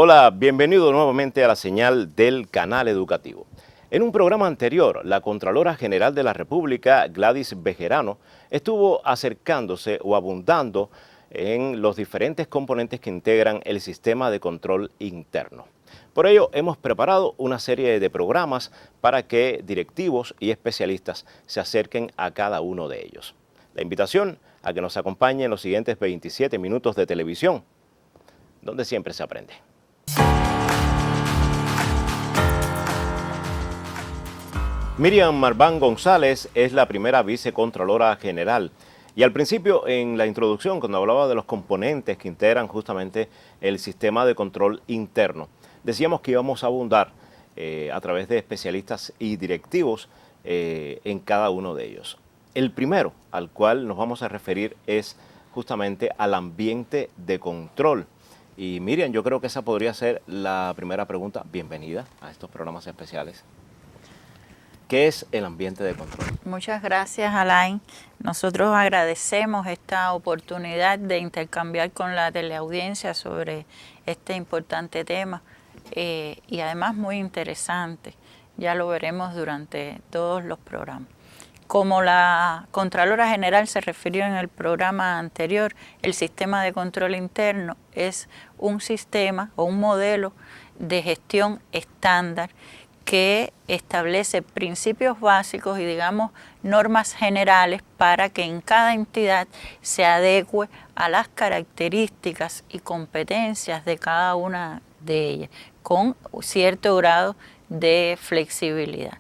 Hola, bienvenido nuevamente a la señal del canal educativo. En un programa anterior, la Contralora General de la República, Gladys Bejerano, estuvo acercándose o abundando en los diferentes componentes que integran el sistema de control interno. Por ello, hemos preparado una serie de programas para que directivos y especialistas se acerquen a cada uno de ellos. La invitación a que nos acompañe en los siguientes 27 minutos de televisión, donde siempre se aprende. Miriam Marván González es la primera vicecontralora general. Y al principio, en la introducción, cuando hablaba de los componentes que integran justamente el sistema de control interno, decíamos que íbamos a abundar a través de especialistas y directivos en cada uno de ellos. El primero al cual nos vamos a referir es justamente al ambiente de control. Y Miriam, yo creo que esa podría ser la primera pregunta. Bienvenida a estos programas especiales. ¿Qué es el ambiente de control? Muchas gracias, Alain. Nosotros agradecemos esta oportunidad de intercambiar con la teleaudiencia sobre este importante tema y además muy interesante. Ya lo veremos durante todos los programas. Como la Contralora General se refirió en el programa anterior, el sistema de control interno es un sistema o un modelo de gestión estándar que establece principios básicos y, digamos, normas generales para que en cada entidad se adecue a las características y competencias de cada una de ellas, con cierto grado de flexibilidad.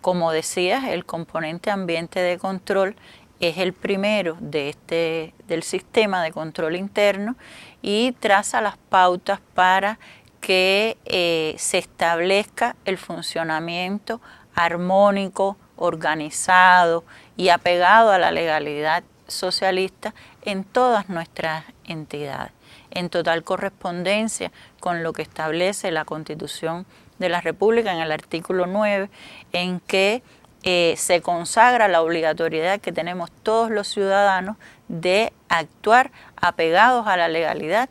Como decías, el componente ambiente de control es el primero del sistema de control interno y traza las pautas para que se establezca el funcionamiento armónico, organizado y apegado a la legalidad socialista en todas nuestras entidades, en total correspondencia con lo que establece la Constitución de la República en el artículo 9, en que se consagra la obligatoriedad que tenemos todos los ciudadanos de actuar apegados a la legalidad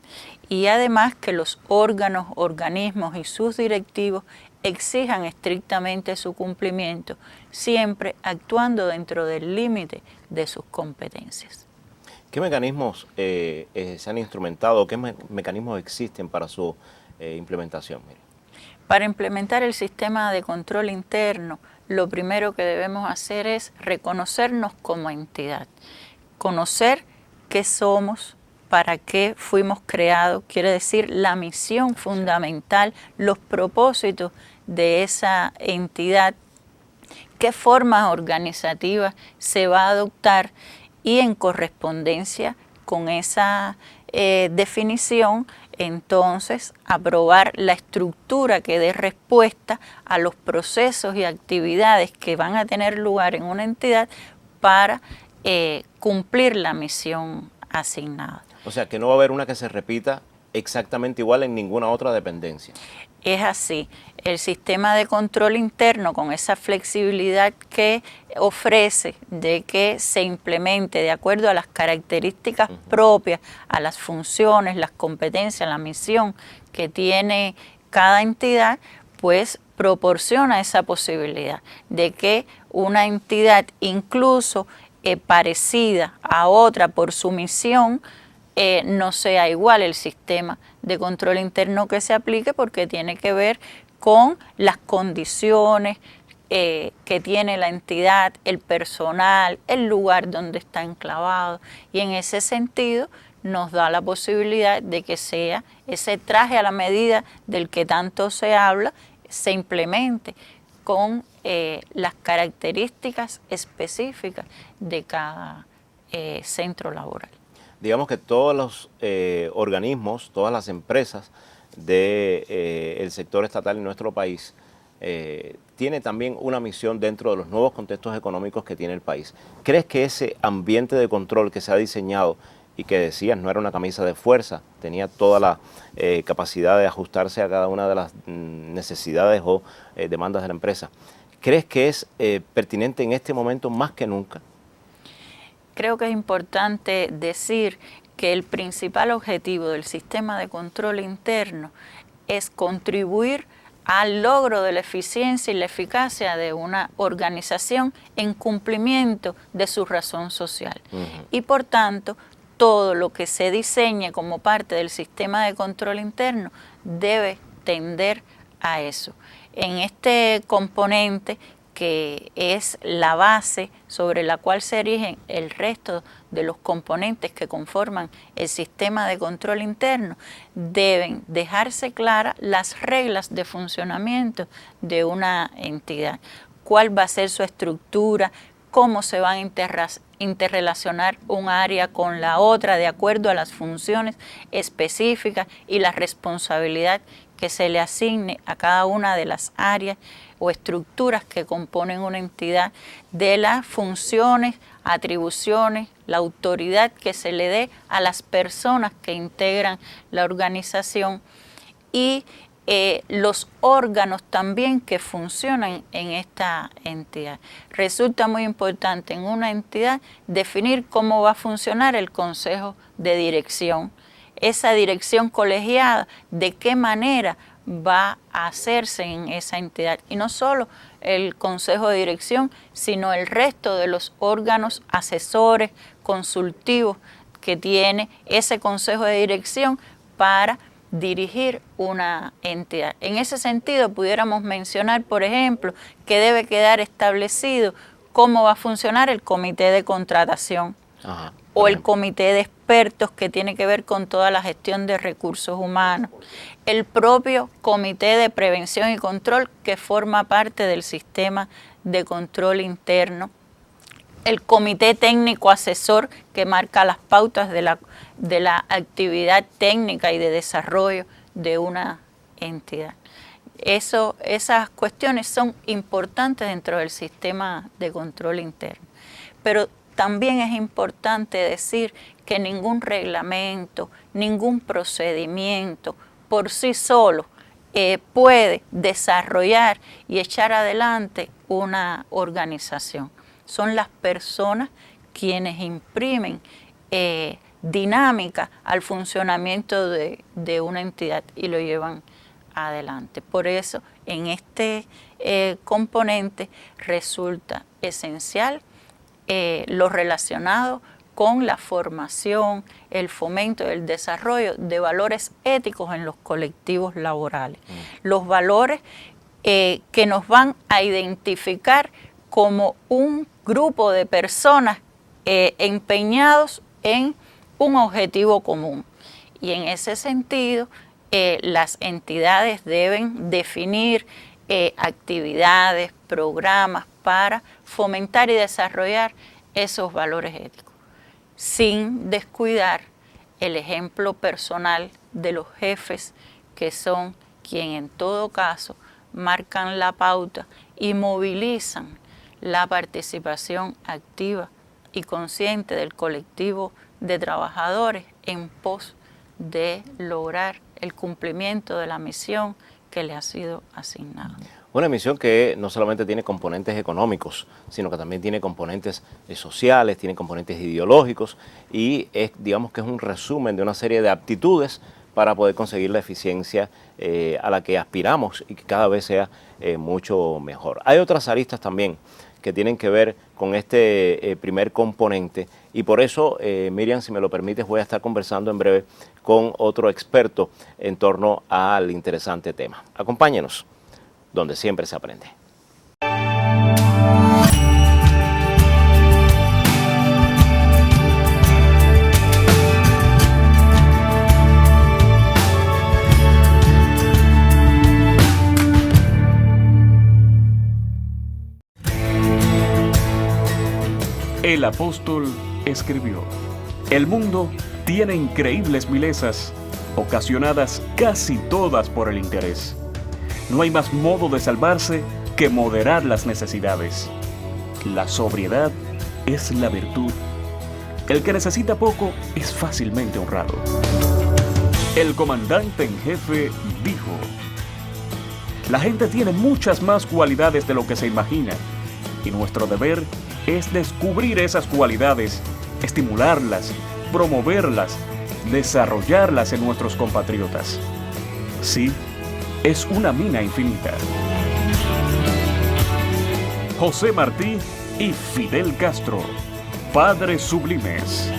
y además que los órganos, organismos y sus directivos exijan estrictamente su cumplimiento, siempre actuando dentro del límite de sus competencias. ¿Qué mecanismos se han instrumentado, qué mecanismos existen para su implementación? Para implementar el sistema de control interno, lo primero que debemos hacer es reconocernos como entidad, conocer qué somos, para qué fuimos creados, quiere decir la misión fundamental, los propósitos de esa entidad, qué formas organizativas se va a adoptar y en correspondencia con esa definición, entonces aprobar la estructura que dé respuesta a los procesos y actividades que van a tener lugar en una entidad para cumplir la misión asignada. O sea, que no va a haber una que se repita exactamente igual en ninguna otra dependencia. Es así. El sistema de control interno, con esa flexibilidad que ofrece de que se implemente de acuerdo a las características propias, a las funciones, las competencias, la misión que tiene cada entidad, pues proporciona esa posibilidad de que una entidad incluso parecida a otra por su misión, no sea igual el sistema de control interno que se aplique, porque tiene que ver con las condiciones que tiene la entidad, el personal, el lugar donde está enclavado, y en ese sentido nos da la posibilidad de que sea ese traje a la medida del que tanto se habla, se implemente con las características específicas de cada centro laboral. Digamos que todos los organismos, todas las empresas del sector estatal en nuestro país tiene también una misión dentro de los nuevos contextos económicos que tiene el país. ¿Crees que ese ambiente de control que se ha diseñado y que decías no era una camisa de fuerza, tenía toda la capacidad de ajustarse a cada una de las necesidades o demandas de la empresa, crees que es pertinente en este momento más que nunca? Creo que es importante decir que el principal objetivo del sistema de control interno es contribuir al logro de la eficiencia y la eficacia de una organización en cumplimiento de su razón social. Y por tanto, todo lo que se diseñe como parte del sistema de control interno debe tender a eso. En este componente, que es la base sobre la cual se erigen el resto de los componentes que conforman el sistema de control interno, deben dejarse claras las reglas de funcionamiento de una entidad. Cuál va a ser su estructura, cómo se van a interrelacionar un área con la otra de acuerdo a las funciones específicas y la responsabilidad que se le asigne a cada una de las áreas o estructuras que componen una entidad, de las funciones, atribuciones, la autoridad que se le dé a las personas que integran la organización y los órganos también que funcionan en esta entidad. Resulta muy importante en una entidad definir cómo va a funcionar el consejo de dirección, esa dirección colegiada, de qué manera va a hacerse en esa entidad. Y no solo el consejo de dirección, sino el resto de los órganos asesores, consultivos que tiene ese consejo de dirección para dirigir una entidad. En ese sentido, pudiéramos mencionar, por ejemplo, que debe quedar establecido cómo va a funcionar el comité de contratación o el comité de expertos que tiene que ver con toda la gestión de recursos humanos, el propio comité de prevención y control que forma parte del sistema de control interno, el comité técnico asesor que marca las pautas de la actividad técnica y de desarrollo de una entidad. Esas cuestiones son importantes dentro del sistema de control interno, pero también es importante decir que ningún reglamento, ningún procedimiento por sí solo puede desarrollar y echar adelante una organización. Son las personas quienes imprimen dinámica al funcionamiento de una entidad y lo llevan adelante. Por eso, en este componente resulta esencial lo relacionado con la formación, el fomento, el desarrollo de valores éticos en los colectivos laborales. Los valores que nos van a identificar como un grupo de personas empeñados en un objetivo común. Y en ese sentido, las entidades deben definir actividades, programas para fomentar y desarrollar esos valores éticos, sin descuidar el ejemplo personal de los jefes, que son quienes en todo caso marcan la pauta y movilizan la participación activa y consciente del colectivo de trabajadores en pos de lograr el cumplimiento de la misión que le ha sido asignada. Una misión que no solamente tiene componentes económicos, sino que también tiene componentes sociales, tiene componentes ideológicos y digamos que es un resumen de una serie de aptitudes para poder conseguir la eficiencia a la que aspiramos y que cada vez sea mucho mejor. Hay otras aristas también que tienen que ver con este primer componente y por eso, Miriam, si me lo permites, voy a estar conversando en breve con otro experto en torno al interesante tema. Acompáñenos, donde siempre se aprende. El apóstol escribió: el mundo tiene increíbles vilezas, ocasionadas casi todas por el interés. No hay más modo de salvarse que moderar las necesidades. La sobriedad es la virtud. El que necesita poco es fácilmente honrado. El comandante en jefe dijo: la gente tiene muchas más cualidades de lo que se imagina, y nuestro deber es descubrir esas cualidades, estimularlas, promoverlas, desarrollarlas en nuestros compatriotas. Sí, es una mina infinita. José Martí y Fidel Castro, padres sublimes.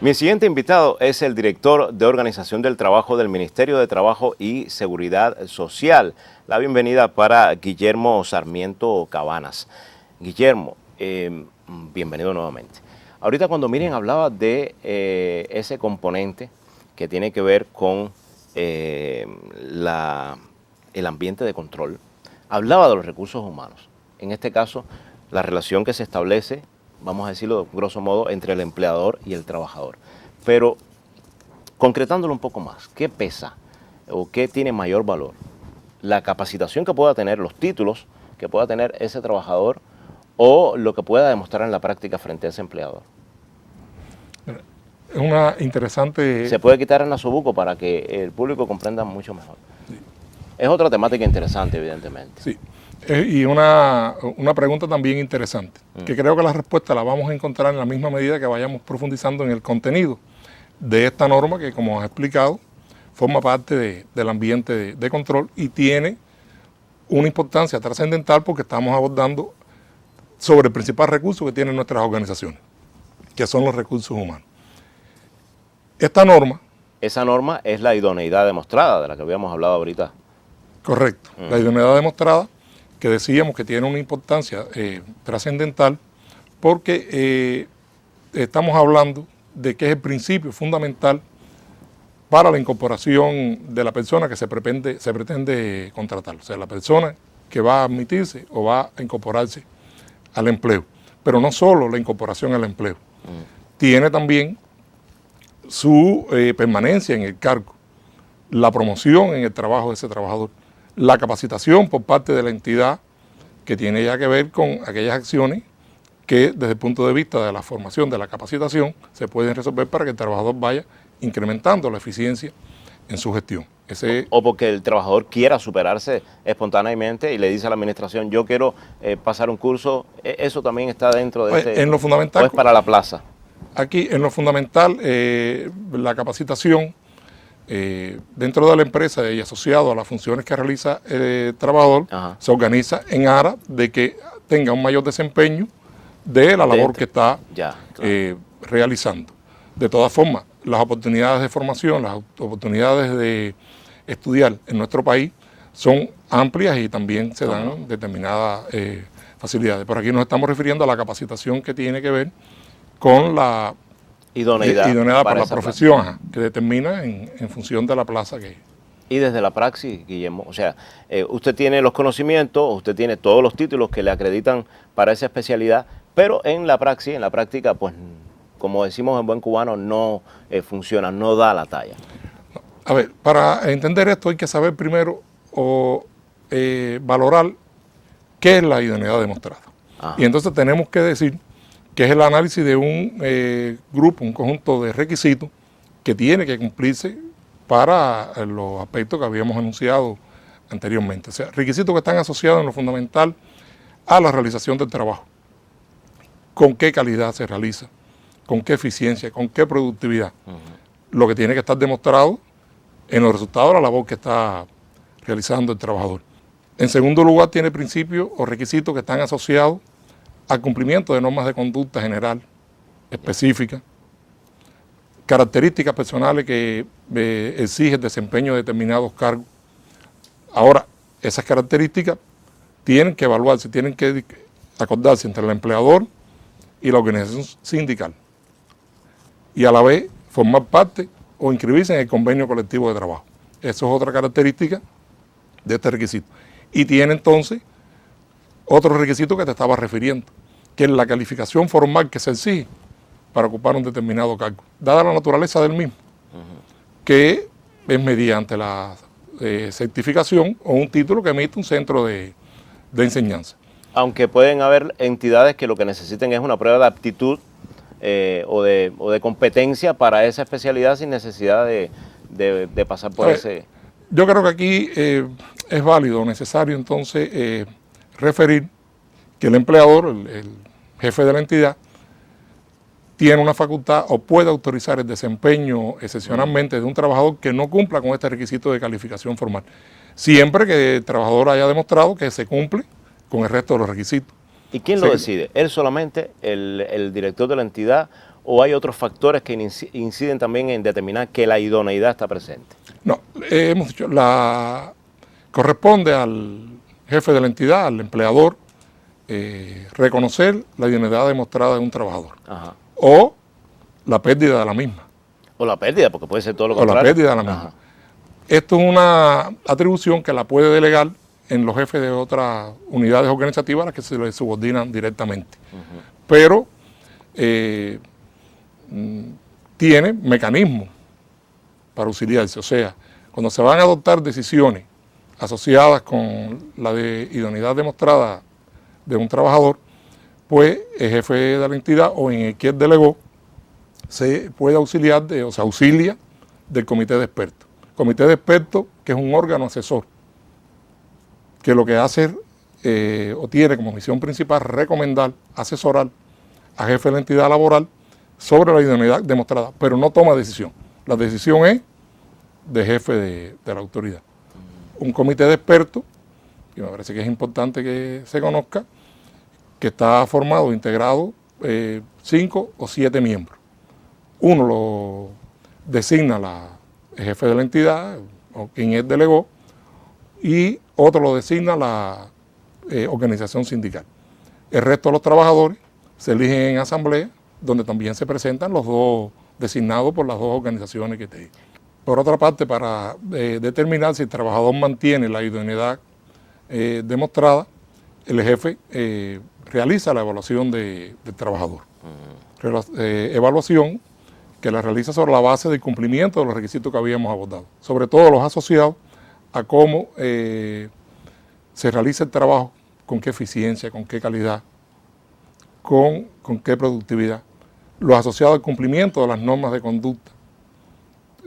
Mi siguiente invitado es el director de Organización del Trabajo del Ministerio de Trabajo y Seguridad Social. La bienvenida para Guillermo Sarmiento Cabanas. Guillermo, bienvenido nuevamente. Ahorita cuando Miriam hablaba de ese componente que tiene que ver con el ambiente de control, hablaba de los recursos humanos. En este caso, la relación que se establece, vamos a decirlo grosso modo, entre el empleador y el trabajador. Pero, concretándolo un poco más, ¿qué pesa o qué tiene mayor valor? ¿La capacitación que pueda tener, los títulos que pueda tener ese trabajador o lo que pueda demostrar en la práctica frente a ese empleador? Es una interesante... Se puede quitar el nasobuco para que el público comprenda mucho mejor. Sí. Es otra temática interesante, evidentemente. Sí. Y una pregunta también interesante, que creo que la respuesta la vamos a encontrar en la misma medida que vayamos profundizando en el contenido de esta norma que, como has explicado, forma parte del ambiente de control y tiene una importancia trascendental porque estamos abordando sobre el principal recurso que tienen nuestras organizaciones, que son los recursos humanos. Esta norma... Esa norma es la idoneidad demostrada, de la que habíamos hablado ahorita. Correcto, la idoneidad demostrada, que decíamos que tiene una importancia trascendental porque estamos hablando de que es el principio fundamental para la incorporación de la persona que se pretende contratar, o sea, la persona que va a admitirse o va a incorporarse al empleo. Pero no solo la incorporación al empleo, tiene también su permanencia en el cargo, la promoción en el trabajo de ese trabajador, la capacitación por parte de la entidad que tiene ya que ver con aquellas acciones que desde el punto de vista de la formación, de la capacitación, se pueden resolver para que el trabajador vaya incrementando la eficiencia en su gestión. O porque el trabajador quiera superarse espontáneamente y le dice a la administración, yo quiero pasar un curso, eso también está dentro de este... En lo fundamental... ¿O es para la plaza? Aquí, en lo fundamental, la capacitación dentro de la empresa y asociado a las funciones que realiza el trabajador, se organiza en aras de que tenga un mayor desempeño de la labor que está realizando. De todas formas, las oportunidades de formación, las oportunidades de estudiar en nuestro país son amplias y también se dan determinadas facilidades. Por aquí nos estamos refiriendo a la capacitación que tiene que ver con la idoneidad para la profesión, que determina en función de la plaza que... Y desde la praxis, Guillermo, o sea, usted tiene los conocimientos, usted tiene todos los títulos que le acreditan para esa especialidad, pero en la práctica, pues, como decimos en buen cubano, no funciona, no da la talla. A ver, para entender esto hay que saber primero valorar qué es la idoneidad demostrada. Y entonces tenemos que decir que es el análisis de un grupo, un conjunto de requisitos que tiene que cumplirse para los aspectos que habíamos anunciado anteriormente. O sea, requisitos que están asociados en lo fundamental a la realización del trabajo. Con qué calidad se realiza, con qué eficiencia, con qué productividad. Lo que tiene que estar demostrado en los resultados de la labor que está realizando el trabajador. En segundo lugar, tiene principios o requisitos que están asociados al cumplimiento de normas de conducta general, específicas, características personales que exige el desempeño de determinados cargos. Ahora, esas características tienen que evaluarse, tienen que acordarse entre el empleador y la organización sindical y a la vez formar parte o inscribirse en el convenio colectivo de trabajo. Eso es otra característica de este requisito. Y tiene entonces otro requisito que te estaba refiriendo, que es la calificación formal que se exige para ocupar un determinado cargo, dada la naturaleza del mismo, que es mediante la certificación o un título que emite un centro de enseñanza. Aunque pueden haber entidades que lo que necesiten es una prueba de aptitud o de competencia para esa especialidad sin necesidad de pasar por ese... Yo creo que aquí es válido, necesario entonces referir que el empleador, el jefe de la entidad, tiene una facultad o puede autorizar el desempeño excepcionalmente de un trabajador que no cumpla con este requisito de calificación formal, siempre que el trabajador haya demostrado que se cumple con el resto de los requisitos. ¿Y quién lo decide? ¿Él solamente, el director de la entidad, o hay otros factores que inciden también en determinar que la idoneidad está presente? No, hemos dicho, corresponde al jefe de la entidad, al empleador, reconocer la idoneidad demostrada de un trabajador. Ajá. O la pérdida de la misma. O la pérdida, porque puede ser todo lo O contrario. la pérdida de la misma. Ajá. Esto es una atribución que la puede delegar en los jefes de otras unidades organizativas a las que se les subordinan directamente. Pero tiene mecanismos para auxiliarse. O sea, cuando se van a adoptar decisiones asociadas con la idoneidad demostrada de un trabajador, pues el jefe de la entidad o en el que él delegó se puede auxiliar, o se auxilia del comité de expertos. Comité de expertos, que es un órgano asesor, que lo que hace o tiene como misión principal recomendar, asesorar al jefe de la entidad laboral sobre la idoneidad demostrada, pero no toma decisión. La decisión es del jefe de la autoridad. Un comité de expertos, y me parece que es importante que se conozca, que está formado, integrado, 5 o 7 miembros. Uno lo designa el jefe de la entidad, o quien él delegó, y otro lo designa la organización sindical. El resto de los trabajadores se eligen en asamblea, donde también se presentan los dos designados por las dos organizaciones que te digo. Por otra parte, para determinar si el trabajador mantiene la idoneidad demostrada, el jefe realiza la evaluación del trabajador. Evaluación que la realiza sobre la base del cumplimiento de los requisitos que habíamos abordado, sobre todo los asociados a cómo se realiza el trabajo, con qué eficiencia, con qué calidad, con qué productividad, los asociados al cumplimiento de las normas de conducta,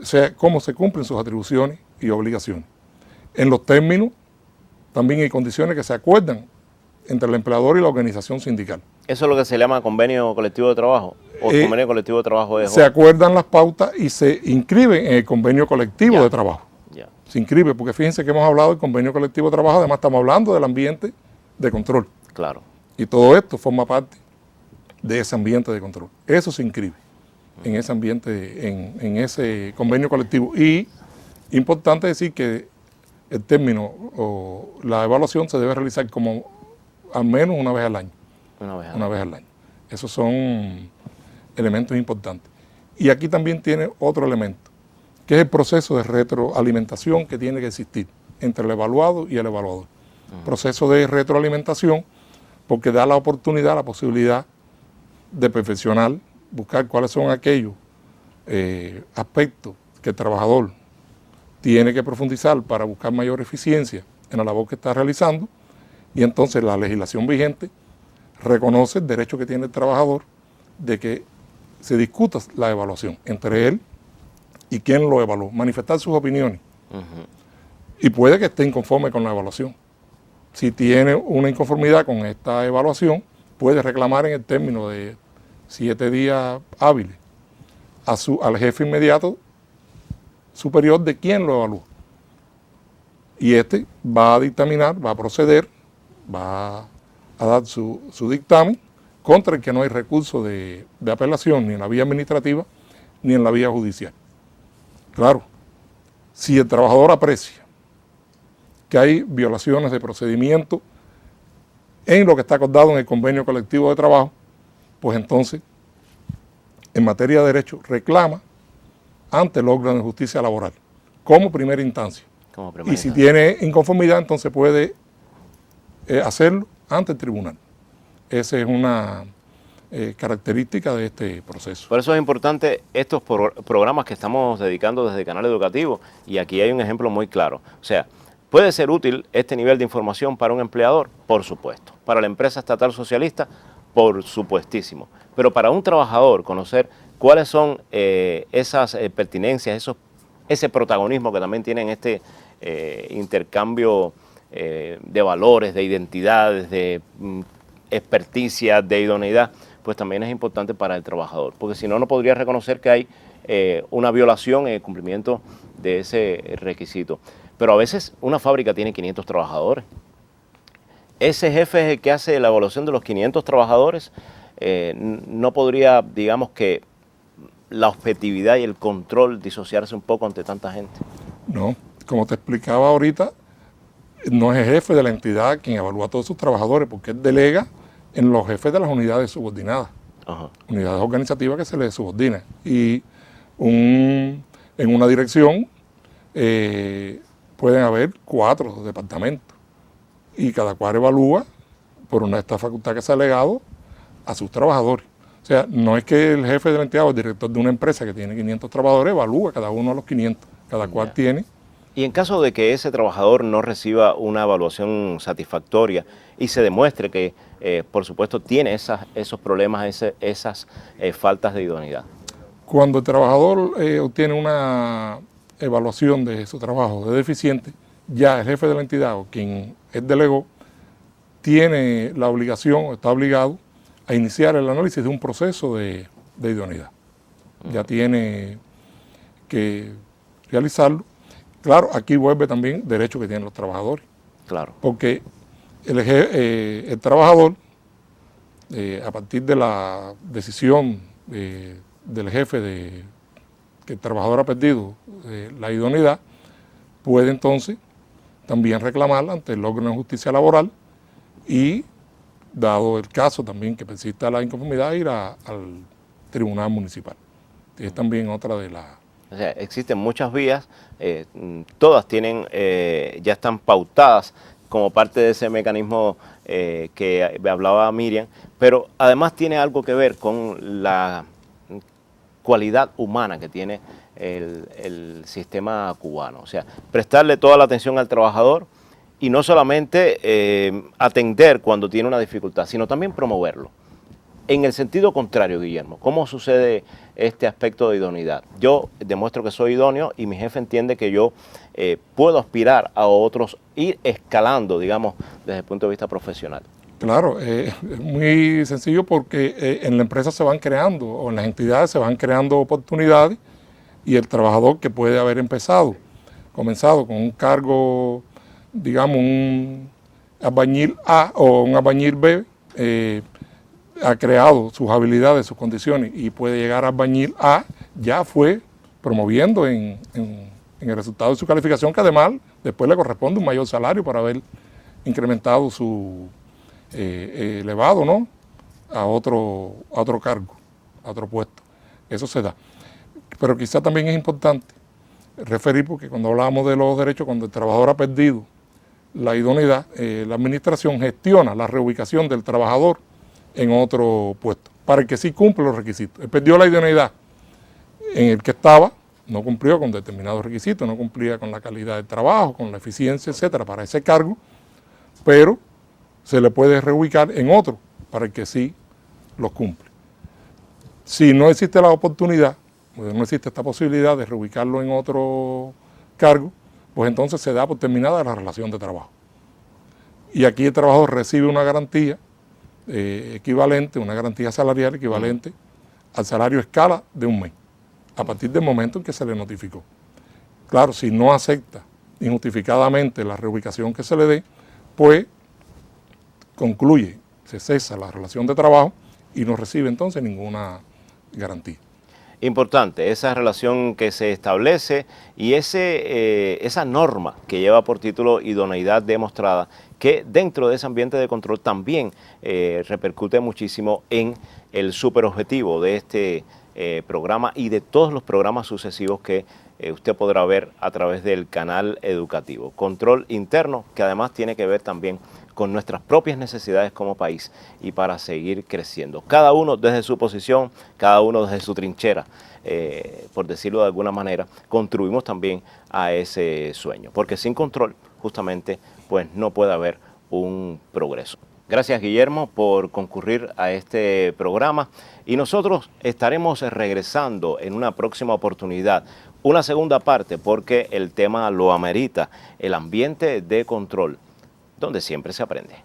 o sea, cómo se cumplen sus atribuciones y obligaciones, en los términos también y condiciones que se acuerdan entre el empleador y la organización sindical. ¿Eso es lo que se llama convenio colectivo de trabajo? ¿O el convenio colectivo de trabajo es...? Se acuerdan las pautas y se inscriben en el convenio colectivo de trabajo. Ya. Se inscribe, porque fíjense que hemos hablado del convenio colectivo de trabajo, además estamos hablando del ambiente de control. Claro. Y todo esto forma parte de ese ambiente de control. Eso se inscribe en ese ambiente, en ese convenio colectivo. Y importante decir que el término o la evaluación se debe realizar como al menos una vez al año. Una vez al año. Esos son elementos importantes. Y aquí también tiene otro elemento, que es el proceso de retroalimentación que tiene que existir entre el evaluado y el evaluador. Proceso de retroalimentación porque da la oportunidad, la posibilidad de perfeccionar, buscar cuáles son aquellos aspectos que el trabajador tiene que profundizar para buscar mayor eficiencia en la labor que está realizando, y entonces la legislación vigente reconoce el derecho que tiene el trabajador de que se discuta la evaluación entre él y quien lo evaluó, manifestar sus opiniones. Y puede que esté inconforme con la evaluación. Si tiene una inconformidad con esta evaluación, puede reclamar en el término de 7 días hábiles al jefe inmediato superior de quien lo evalúa. Y este va a dictaminar, va a proceder, va a dar su dictamen contra el que no hay recurso de apelación ni en la vía administrativa ni en la vía judicial. Claro, si el trabajador aprecia que hay violaciones de procedimiento en lo que está acordado en el convenio colectivo de trabajo, pues entonces, en materia de derecho, reclama ante el órgano de justicia laboral, como primera instancia. Y si tiene inconformidad, entonces puede hacerlo ante el tribunal. Esa es una características de este proceso. Por eso es importante estos programas que estamos dedicando desde Canal Educativo, y aquí hay un ejemplo muy claro. O sea, ¿puede ser útil este nivel de información para un empleador? Por supuesto. Para la empresa estatal socialista, por supuestísimo. Pero para un trabajador, conocer cuáles son esas pertinencias, ese protagonismo que también tienen este intercambio de valores, de identidades, de experticia, de idoneidad, pues también es importante para el trabajador, porque si no, no podría reconocer que hay una violación en el cumplimiento de ese requisito. Pero a veces una fábrica tiene 500 trabajadores. Ese jefe es el que hace la evaluación de los 500 trabajadores. No podría, digamos que, la objetividad y el control disociarse un poco ante tanta gente. No, como te explicaba ahorita, no es el jefe de la entidad quien evalúa a todos sus trabajadores, porque él delega en los jefes de las unidades subordinadas, unidades organizativas que se les subordina. Y en una dirección pueden haber 4 departamentos y cada cual evalúa por esta facultad que se ha legado a sus trabajadores. O sea, no es que el jefe de la entidad o el director de una empresa que tiene 500 trabajadores evalúa cada uno a los 500, cada cual tiene. Y en caso de que ese trabajador no reciba una evaluación satisfactoria y se demuestre que, por supuesto, tiene esos problemas, esas faltas de idoneidad. Cuando el trabajador obtiene una evaluación de su trabajo de deficiente, ya el jefe de la entidad o quien él delegó tiene la obligación o está obligado a iniciar el análisis de un proceso de idoneidad. Ya tiene que realizarlo. Claro, aquí vuelve también derecho que tienen los trabajadores. Claro. Porque el trabajador, a partir de la decisión del jefe de que el trabajador ha perdido la idoneidad, puede entonces también reclamarla ante el órgano de justicia laboral y, dado el caso también que persista la inconformidad, ir al tribunal municipal. Es también otra de las... O sea, existen muchas vías, todas tienen, ya están pautadas como parte de ese mecanismo que hablaba Miriam, pero además tiene algo que ver con la cualidad humana que tiene el sistema cubano. O sea, prestarle toda la atención al trabajador y no solamente atender cuando tiene una dificultad, sino también promoverlo. En el sentido contrario, Guillermo, ¿cómo sucede este aspecto de idoneidad? Yo demuestro que soy idóneo y mi jefe entiende que yo puedo aspirar a otros, ir escalando, digamos, desde el punto de vista profesional. Claro, es muy sencillo porque en la empresa se van creando, o en las entidades se van creando oportunidades, y el trabajador que puede haber comenzado con un cargo, digamos, un albañil A o un albañil B, ha creado sus habilidades, sus condiciones y puede llegar a albañil A, ya fue promoviendo en el resultado de su calificación, que además después le corresponde un mayor salario por haber incrementado su elevado, ¿no?, a otro cargo, a otro puesto. Eso se da. Pero quizá también es importante referir, porque cuando hablamos de los derechos, cuando el trabajador ha perdido la idoneidad, la administración gestiona la reubicación del trabajador en otro puesto, para el que sí cumple los requisitos. Él perdió la idoneidad en el que estaba, no cumplió con determinados requisitos, no cumplía con la calidad del trabajo, con la eficiencia, etcétera, para ese cargo, pero se le puede reubicar en otro para el que sí los cumple. Si no existe la oportunidad, no existe esta posibilidad de reubicarlo en otro cargo, pues entonces se da por terminada la relación de trabajo. Y aquí el trabajador recibe una garantía equivalente, una garantía salarial equivalente al salario escala de un mes, a partir del momento en que se le notificó. Claro, si no acepta injustificadamente la reubicación que se le dé, pues concluye, se cesa la relación de trabajo y no recibe entonces ninguna garantía. Importante, esa relación que se establece y esa norma que lleva por título idoneidad demostrada, que dentro de ese ambiente de control también repercute muchísimo en el superobjetivo de este programa y de todos los programas sucesivos que usted podrá ver a través del canal educativo. Control interno, que además tiene que ver también con nuestras propias necesidades como país y para seguir creciendo. Cada uno desde su posición, cada uno desde su trinchera, por decirlo de alguna manera, contribuimos también a ese sueño, porque sin control justamente pues no puede haber un progreso. Gracias, Guillermo, por concurrir a este programa y nosotros estaremos regresando en una próxima oportunidad, una segunda parte, porque el tema lo amerita, el ambiente de control, donde siempre se aprende.